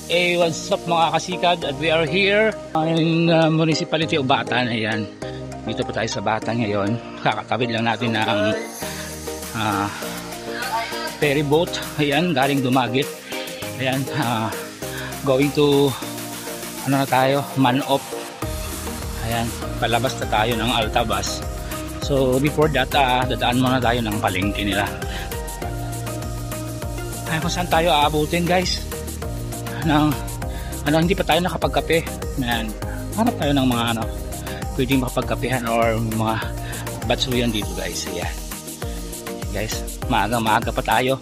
Hey, what's up mga kasikad? At we are here in Municipality of Batan. Ayan, dito po tayo sa Batan ngayon. Kakatawid lang natin ng ferry boat. Ayan, galing Dumaguete. Ayan, going to ano na tayo, Manop. Ayan, palabas na tayo ng Altabas. So before that, dadaan muna tayo ng palengke nila. Ayan, kung saan tayo aabutin guys. Hindi pa tayo nakapagkape. Ayan, hanap tayo ng mga pwedeng makapagkapehan or mga batsuyan dito guys. Ayan guys, maaga pa tayo.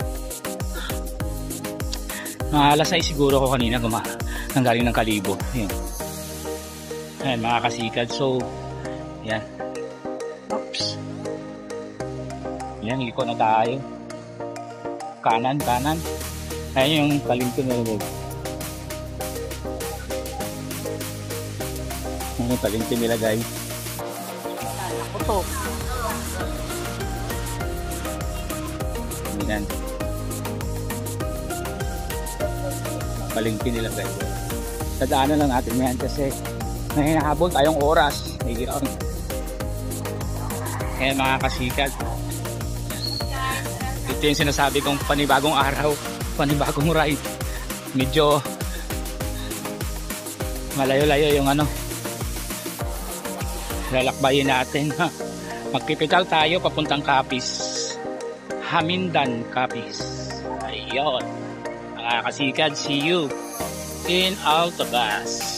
Mga alas 6 siguro ko kanina nanggaling ng Kalibo. Ayan mga kasikad. So ayan, oops, ayan, liko na tayo. Kanan. Ayan yung palengke nila. Ano palengke nila guys. Ayan, palengke nila guys. Dadaanan lang natin yan kasi hinahabol tayong oras. Ayan mga kasikat, ito yung sinasabi kong panibagong araw, panibagong ride. Medyo malayo-layo yung lalakbayin natin. Magpipital tayo papuntang Capiz, Hamindan, Capiz. Ayun mga kasikad, see you in Altabas.